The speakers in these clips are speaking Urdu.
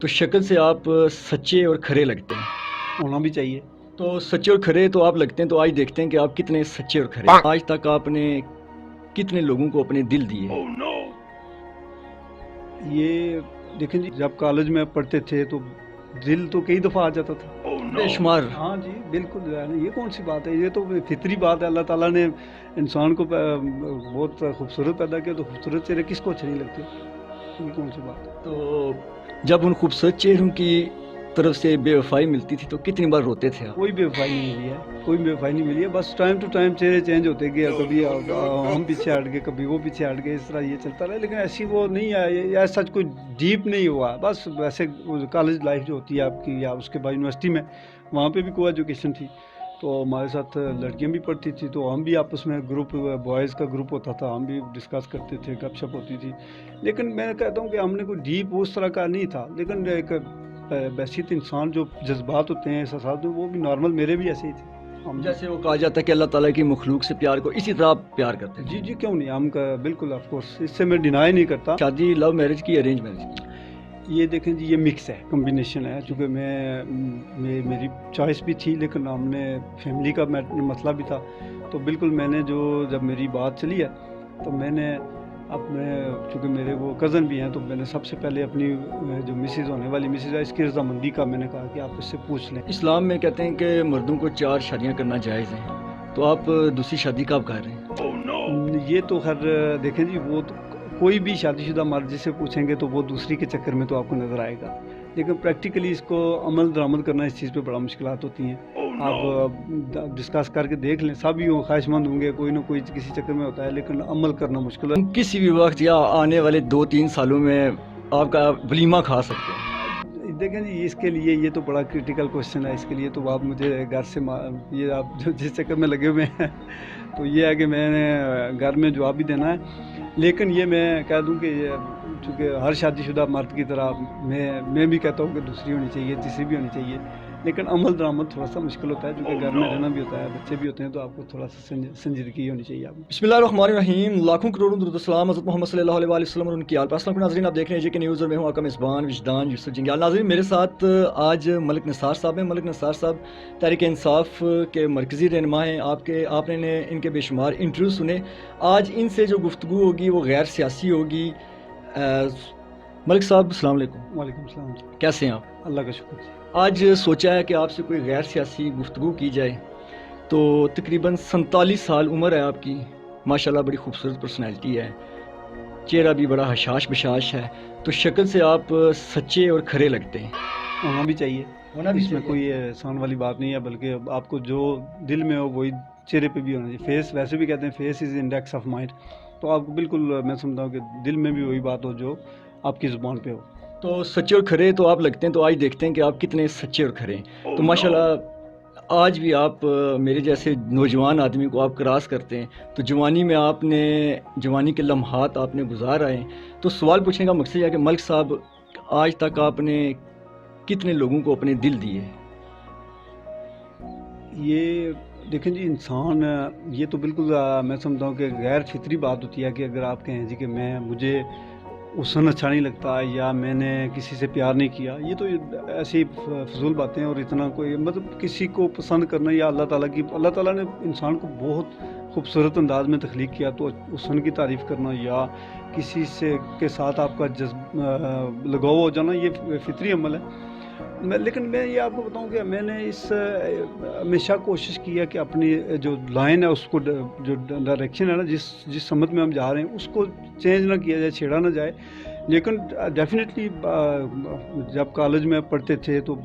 تو شکل سے آپ سچے اور کھرے لگتے ہیں، ہونا بھی چاہیے۔ تو سچے اور کھرے تو آپ لگتے ہیں، تو آج دیکھتے ہیں کہ آپ کتنے سچے اور کھرے ہیں۔ آج تک آپ نے کتنے لوگوں کو اپنے دل دیے؟ یہ دیکھیں جی، جب کالج میں پڑھتے تھے تو دل تو کئی دفعہ آ جاتا تھا۔ بے شمار۔ ہاں جی بالکل، یعنی یہ کون سی بات ہے، یہ تو فطری بات ہے۔ اللہ تعالیٰ نے انسان کو بہت خوبصورت پیدا کیا، تو خوبصورت چہرے کس کو اچھے نہیں لگتے؟ یہ کون سی بات ہے؟ تو جب ان خوبصورت چہروں کی طرف سے بے وفائی ملتی تھی تو کتنی بار روتے تھے آپ؟ کوئی بے وفائی نہیں ملی ہے، کوئی بے وفائی نہیں ملی ہے، بس ٹائم ٹو ٹائم چہرے چینج ہوتے گئے، کبھی ہم پیچھے ہٹ گئے، کبھی وہ پیچھے ہٹ گئے، اس طرح یہ چلتا رہا، لیکن ایسی وہ نہیں ہے، ایسا کوئی ڈیپ نہیں ہوا۔ بس ویسے کالج لائف جو ہوتی ہے آپ کی، یا اس کے بعد یونیورسٹی میں، وہاں پہ بھی کو ایجوکیشن تھی، تو ہمارے ساتھ لڑکیاں بھی پڑھتی تھی، تو ہم بھی آپس میں گروپ، بوائز کا گروپ ہوتا تھا، ہم بھی ڈسکس کرتے تھے، گپ شپ ہوتی تھی، لیکن میں کہتا ہوں کہ ہم نے کوئی ڈیپ اس طرح کا نہیں تھا، لیکن ایک بیسک انسان جو جذبات ہوتے ہیں، احساسات، وہ بھی نارمل میرے بھی ایسے ہی تھے۔ جیسے وہ کہا جاتا ہے کہ اللہ تعالیٰ کی مخلوق سے پیار کو اسی طرح آپ پیار کرتے ہیں۔ جی کیوں نہیں، ہم بالکل آف کورس، اس سے میں ڈینائی نہیں کرتا۔ شادی لو میرج کی ارینج میرج کی؟ یہ دیکھیں جی، یہ مکس ہے، کمبینیشن ہے، چونکہ میری چوائس بھی تھی، لیکن ہم نے فیملی کا مسئلہ بھی تھا، تو بالکل میں نے جب میری بات چلی ہے، تو میں نے اپنے، چونکہ میرے وہ کزن بھی ہیں، تو میں نے سب سے پہلے اپنی جو مسز ہونے والی مسز ہے، اس کی رضامندی کا میں نے کہا کہ آپ اس سے پوچھ لیں۔ اسلام میں کہتے ہیں کہ مردوں کو 4 شادیاں کرنا جائز ہیں، تو آپ دوسری شادی کب کر رہے ہیں؟ یہ تو خیر دیکھیں جی، وہ تو کوئی بھی شادی شدہ مرد جس سے پوچھیں گے تو وہ دوسری کے چکر میں تو آپ کو نظر آئے گا، لیکن پریکٹیکلی اس کو عمل درآمد کرنا، اس چیز پہ بڑا مشکلات ہوتی ہیں۔ آپ ڈسکس کر کے دیکھ لیں، سب ہی خواہش مند ہوں گے، کوئی نہ کوئی کسی چکر میں ہوتا ہے، لیکن عمل کرنا مشکل ہے۔ ہم کسی بھی وقت یا آنے والے 2-3 سالوں میں آپ کا ولیمہ کھا سکتے ہیں؟ دیکھیں جی، اس کے لیے یہ تو بڑا کریٹیکل کوشچن ہے، اس کے لیے تو آپ مجھے گھر سے یہ آپ جس چکر میں لگے ہوئے ہیں تو یہ ہے کہ میں نے گھر میں جواب بھی دینا ہے، لیکن یہ میں کہہ دوں کہ یہ چونکہ ہر شادی شدہ مرد کی طرح میں بھی کہتا ہوں کہ دوسری ہونی چاہیے، تیسری بھی ہونی چاہیے، لیکن عمل درآمد تھوڑا سا مشکل ہوتا ہے، کیونکہ گھر میں رہنا بھی ہوتا ہے، بچے بھی ہوتے ہیں، تو آپ کو تھوڑا سا سنجیدگی ہونی چاہیے آپ کو۔ بسم اللہ الرحمن الرحیم، لاکھوں کروڑوں درود السلام حضرت محمد صلی اللہ علیہ وآلہ وسلم اور ان کی آل پر۔ السلام علیکم ناظرین، آپ دیکھ رہے ہیں جے کے نیوز اور میں ہوں آپ کا میزبان وجدان یوسف جنگیال۔ ناظرین، میرے ساتھ آج ملک نثار صاحب ہیں۔ ملک نثار صاحب تحریک انصاف کے مرکزی رہنما ہیں۔ آپ نے ان کے بے شمار انٹرویو سنے۔ آج ان سے جو گفتگو ہوگی وہ غیر سیاسی ہوگی۔ ملک صاحب السلام علیکم۔ وعلیکم السلام جی، کیسے ہیں آپ؟ اللہ کا شکر جی۔ آج سوچا ہے کہ آپ سے کوئی غیر سیاسی گفتگو کی جائے۔ تو تقریباً 47 سال عمر ہے آپ کی، ماشاءاللہ بڑی خوبصورت پرسنالٹی ہے، چہرہ بھی بڑا حشاش بشاش ہے، تو شکل سے آپ سچے اور کھرے لگتے ہیں۔ ہونا بھی چاہیے، ہونا بھی اس میں چاہیے۔ کوئی احسان والی بات نہیں ہے، بلکہ آپ کو جو دل میں ہو وہی چہرے پہ بھی ہونا چاہیے۔ فیس، ویسے بھی کہتے ہیں face is index of mind, تو آپ کو بالکل میں سمجھتا ہوں کہ دل میں بھی وہی بات ہو جو آپ کی زبان پہ ہو۔ تو سچے اور کھرے تو آپ لگتے ہیں، تو آج دیکھتے ہیں کہ آپ کتنے سچے اور کھرے ہیں۔ تو ماشاءاللہ آج بھی آپ میرے جیسے نوجوان آدمی کو آپ کراس کرتے ہیں، تو جوانی میں جوانی کے لمحات آپ نے گزار آئے ہیں۔ تو سوال پوچھنے کا مقصد یہ ہے کہ ملک صاحب، آج تک آپ نے کتنے لوگوں کو اپنے دل دیے؟ یہ دیکھیں جی، انسان، یہ تو بالکل میں سمجھتا ہوں کہ غیر فطری بات ہوتی ہے کہ اگر آپ کہیں جی کہ مجھے حسن اچھا نہیں لگتا، یا میں نے کسی سے پیار نہیں کیا، یہ تو ایسی فضول باتیں، اور اتنا کوئی مطلب کسی کو پسند کرنا، یا اللہ تعالیٰ نے انسان کو بہت خوبصورت انداز میں تخلیق کیا، تو حسن کی تعریف کرنا یا کسی کے ساتھ آپ کا لگاؤ ہو جانا، یہ فطری عمل ہے۔ لیکن میں یہ آپ کو بتاؤں کہ میں نے ہمیشہ کوشش کی ہے کہ اپنی جو لائن ہے، اس کو، جو ڈائریکشن ہے نا، جس سمت میں ہم جا رہے ہیں، اس کو چینج نہ کیا جائے، چھیڑا نہ جائے، لیکن ڈیفینیٹلی جب کالج میں پڑھتے تھے تو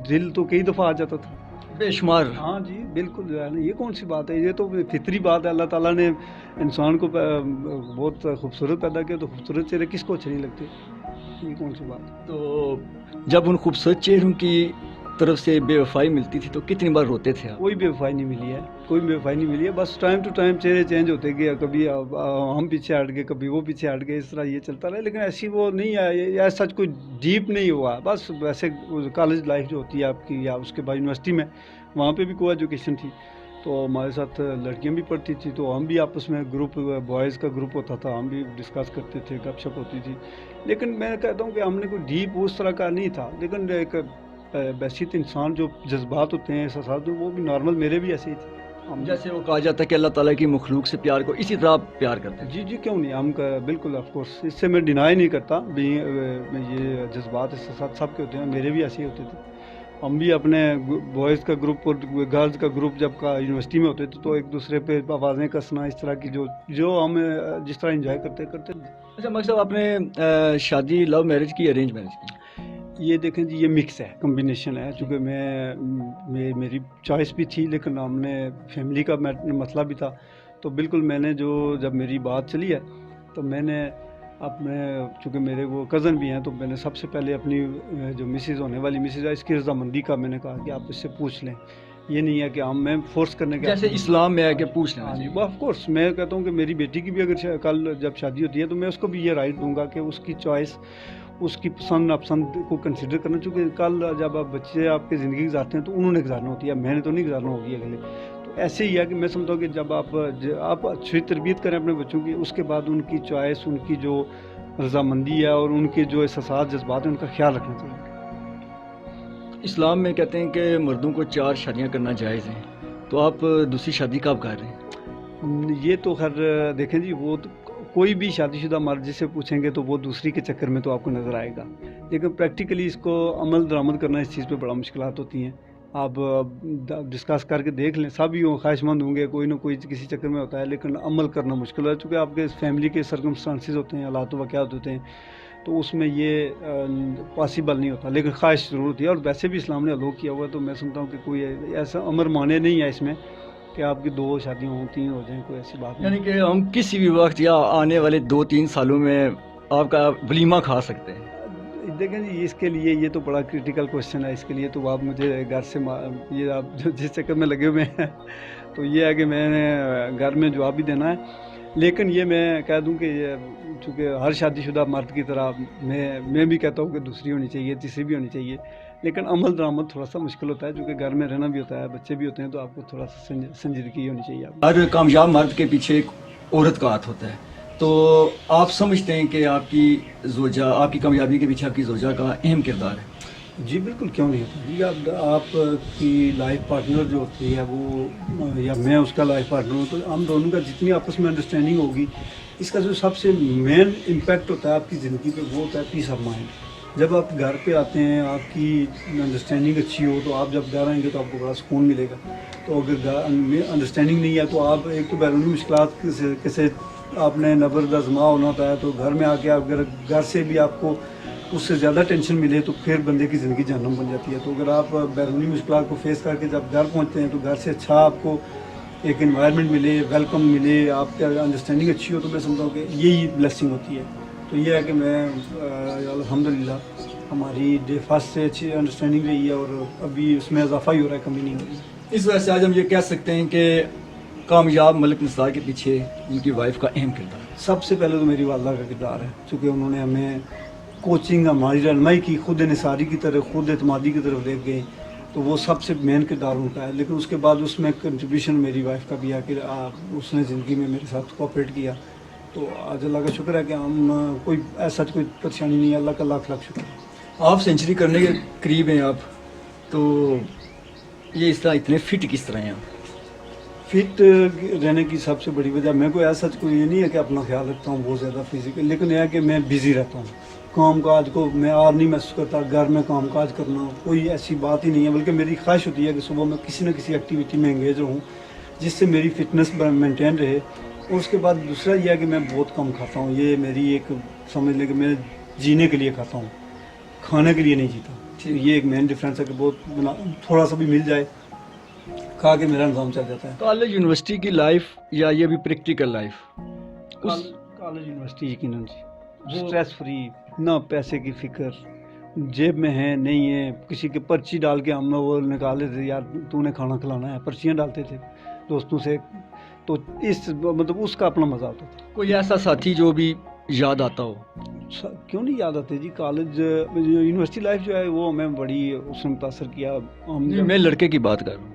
دل تو کئی دفعہ آ جاتا تھا۔ بے شمار۔ ہاں جی بالکل، یہ کون سی بات ہے، یہ تو فطری بات ہے۔ اللہ تعالیٰ نے انسان کو بہت خوبصورت پیدا کیا، تو خوبصورت چہرے کس کو اچھے نہیں لگتے؟ یہ کون سی بات ہے؟ تو جب ان خوبصورت چہروں کی طرف سے بے وفائی ملتی تھی تو کتنی بار روتے تھے آپ؟ کوئی بے وفائی نہیں ملی ہے، کوئی بے وفائی نہیں ملی ہے، بس ٹائم ٹو ٹائم چہرے چینج ہوتے گئے، کبھی ہم پیچھے ہٹ گئے، کبھی وہ پیچھے ہٹ گئے، اس طرح یہ چلتا رہا، لیکن ایسی وہ نہیں ہے، ایسا کوئی ڈیپ نہیں ہوا۔ بس ویسے کالج لائف جو ہوتی ہے آپ کی، یا اس کے بعد یونیورسٹی میں، وہاں پہ بھی کو ایجوکیشن تھی، تو ہمارے ساتھ لڑکیاں بھی پڑھتی تھی، تو ہم بھی آپس میں گروپ بوائز کا گروپ ہوتا تھا، ہم بھی ڈسکس کرتے تھے، گپ شپ ہوتی تھی. لیکن میں کہتا ہوں کہ ہم نے کوئی ڈیپ اس طرح کا نہیں تھا، لیکن ایک بیسک انسان جو جذبات ہوتے ہیں، احساسات، وہ بھی نارمل میرے بھی ایسے ہی تھے. جیسے وہ کہا جاتا ہے کہ اللہ تعالیٰ کی مخلوق سے پیار کو اسی طرح آپ پیار کرتے ہیں. جی کیوں نہیں، ہم بالکل آف کورس اس سے میں ڈینائی نہیں کرتا بھی. یہ جذبات احساسات سب کے ہوتے ہیں، میرے بھی ایسے ہی ہوتے تھے. ہم بھی اپنے بوائز کا گروپ اور گرلز کا گروپ جب کا یونیورسٹی میں ہوتے تھے تو ایک دوسرے پہ آوازیں کسنا، اس طرح کی جو ہم جس طرح انجوائے کرتے تھے. اچھا ملک صاحب، آپ نے شادی لو میرج کی ارینج میرج کی؟ یہ دیکھیں جی، یہ مکس ہے، کمبینیشن ہے. چونکہ میری چوائس بھی تھی، لیکن ہم نے فیملی کا مسئلہ بھی تھا. تو بالکل میں نے جب میری بات چلی ہے تو میں نے اپنے، چونکہ میرے وہ کزن بھی ہیں، تو میں نے سب سے پہلے اپنی جو مسز ہونے والی مسز ہے، اس کی رضامندی کا میں نے کہا کہ آپ اس سے پوچھ لیں. یہ نہیں ہے کہ میں فورس کرنے کے، جیسے اسلام میں ہے کہ پوچھ لینا. ہاں جی، آف کورس میں کہتا ہوں کہ میری بیٹی کی بھی اگر کل جب شادی ہوتی ہے تو میں اس کو بھی یہ رائٹ دوں گا کہ اس کی چوائس، اس کی پسند ناپسند کو کنسیڈر کرنا. چونکہ کل جب آپ بچے آپ کی زندگی گزارتے ہیں تو انہوں نے گزارنا ہوتی ہے، میں نے تو نہیں گزارنا ہوگی اگلے. تو ایسے ہی ہے کہ میں سمجھتا ہوں کہ جب آپ اچھی تربیت کریں اپنے بچوں کی، اس کے بعد ان کی چوائس، ان کی جو رضامندی ہے اور ان کے جو احساسات جذبات ہیں، ان کا خیال رکھنا چاہیے. اسلام میں کہتے ہیں کہ مردوں کو 4 شادیاں کرنا جائز ہیں، تو آپ دوسری شادی کب کر رہے ہیں؟ یہ تو خیر دیکھیں جی، وہ کوئی بھی شادی شدہ مرد جس سے پوچھیں گے تو وہ دوسری کے چکر میں تو آپ کو نظر آئے گا. لیکن پریکٹیکلی اس کو عمل درآمد کرنا، اس چیز پہ بڑا مشکلات ہوتی ہیں. آپ ڈسکس کر کے دیکھ لیں، سب ہی خواہش مند ہوں گے، کوئی نہ کوئی کسی چکر میں ہوتا ہے، لیکن عمل کرنا مشکل ہے. چونکہ آپ کے فیملی کے سرکمسٹانسز ہوتے ہیں، حالات و واقعات ہوتے ہیں، تو اس میں یہ پاسبل نہیں ہوتا. لیکن خواہش ضرور ہوتی ہے، اور ویسے بھی اسلام نے الو کیا ہوا ہے. تو میں سمجھتا ہوں کہ کوئی ایسا امر مانے نہیں ہے اس میں کہ آپ کی 2 شادیاں ہوں، 3 ہو جائیں، کوئی ایسی بات نہیں. یعنی کہ ہم کسی بھی وقت یا آنے والے 2-3 سالوں میں آپ کا ولیمہ کھا سکتے ہیں؟ دیکھیں جی، اس کے لیے یہ تو بڑا کریٹیکل کوشچن ہے. اس کے لیے تو آپ مجھے گھر سے، یہ آپ جس چکر میں لگے ہوئے ہیں تو یہ ہے کہ میں نے گھر میں جواب بھی دینا ہے. لیکن یہ میں کہہ دوں کہ یہ چونکہ ہر شادی شدہ مرد کی طرح میں بھی کہتا ہوں کہ دوسری ہونی چاہیے، تیسری بھی ہونی چاہیے. لیکن عمل درآمد تھوڑا سا مشکل ہوتا ہے، چونکہ گھر میں رہنا بھی ہوتا ہے، بچے بھی ہوتے ہیں، تو آپ کو تھوڑا سا سنجیدگی ہونی چاہیے. ہر کامیاب مرد کے پیچھے ایک عورت کا ہاتھ ہوتا ہے. تو آپ سمجھتے ہیں کہ آپ کی زوجہ، آپ کی کامیابی کے پیچھے آپ کی زوجہ کا اہم کردار ہے؟ جی بالکل، کیوں نہیں ہوتا جی. آپ کی لائف پارٹنر جو ہوتی ہے وہ، یا میں اس کا لائف پارٹنر ہوں، تو ہم دونوں کا جتنی آپس میں انڈرسٹینڈنگ ہوگی، اس کا جو سب سے مین امپیکٹ ہوتا ہے آپ کی زندگی پہ، وہ ہوتا ہے پیس آف مائنڈ. جب آپ گھر پہ آتے ہیں، آپ کی انڈرسٹینڈنگ اچھی ہو، تو آپ جب گھر آئیں گے تو آپ کو بڑا سکون ملے گا. تو اگر انڈرسٹینڈنگ نہیں ہے تو آپ ایک تو بیرونی مشکلات کیسے آپ نے نبرد آزما ہونا ہوتا ہے. تو گھر میں آ کے آپ اگر گھر سے بھی آپ کو اس سے زیادہ ٹینشن ملے تو پھر بندے کی زندگی جہنم بن جاتی ہے. تو اگر آپ بیرونی مشکلات کو فیس کر کے جب گھر پہنچتے ہیں تو گھر سے اچھا آپ کو ایک انوائرمنٹ ملے، ویلکم ملے، آپ کی انڈرسٹینڈنگ اچھی ہو، تو میں سمجھتا ہوں کہ یہی بلیسنگ ہوتی ہے. تو یہ ہے کہ میں الحمدللہ ہماری ڈے فرسٹ سے اچھی انڈرسٹینڈنگ رہی ہے، اور ابھی اس میں اضافہ ہی ہو رہا ہے، کمی نہیں ہو رہی. اس وجہ سے آج ہم یہ کہہ سکتے ہیں کہ کامیاب ملک نثار کے پیچھے ان کی وائف کا اہم کردار ہے. سب سے پہلے تو میری والدہ کا کردار ہے، چونکہ انہوں نے ہمیں کوچنگ، ہماری رہنمائی کی، خود انحصاری کی طرف، خود اعتمادی کی طرف لے گئے. تو وہ سب سے مین کردار ان کا ہے. لیکن اس کے بعد اس میں کنٹریبیوشن میری وائف کا بھی ہے کہ اس نے زندگی میں میرے ساتھ کوآپریٹ کیا. تو آج اللہ کا شکر ہے کہ ہم کوئی ایسا کوئی پریشانی نہیں ہے، اللہ کا لاکھ لاکھ شکر ہے. آپ سینچری کرنے کے قریب ہیں آپ، تو یہ اس طرح اتنے فٹ کس طرح ہیں آپ؟ فٹ رہنے کی سب سے بڑی وجہ، میں کوئی ایسا کوئی یہ نہیں ہے کہ اپنا خیال رکھتا ہوں بہت زیادہ فزیکل، لیکن یہ ہے کہ میں بزی رہتا ہوں. کام کاج کو میں آر نہیں محسوس کرتا، گھر میں کام کاج کرنا کوئی ایسی بات ہی نہیں ہے. بلکہ میری خواہش ہوتی ہے کہ صبح میں کسی نہ کسی ایکٹیویٹی میں انگیج رہوں جس سے میری فٹنس مینٹین رہے. اور اس کے بعد دوسرا یہ ہے کہ میں بہت کم کھاتا ہوں. یہ میری ایک سمجھ لیں کہ میں جینے کے لیے کھاتا ہوں، کھانے کے لیے نہیں جیتا. یہ ایک مین ڈفرینس ہے کہ بہت تھوڑا سا بھی مل جائے کھا کے میرا نظام چل جاتا ہے. کالج یونیورسٹی کی لائف یا یہ بھی پریکٹیکل لائف؟ کالج یونیورسٹی یقیناً جی، اسٹریس فری، نہ پیسے کی فکر، جیب میں ہے نہیں ہے، کسی کے پرچی ڈال کے ہم وہ نکال لیتے تھے، یار تو نے کھانا کھلانا ہے، پرچیاں ڈالتے تھے دوستوں سے. تو اس مطلب اس کا اپنا مزہ ہوتا تھا. کوئی ایسا ساتھی جو بھی یاد آتا ہو؟ کیوں نہیں یاد آتے جی. کالج یونیورسٹی لائف جو ہے وہ ہمیں بڑی اس نے متاثر کیا. میں لڑکے کی بات کر رہا ہوں.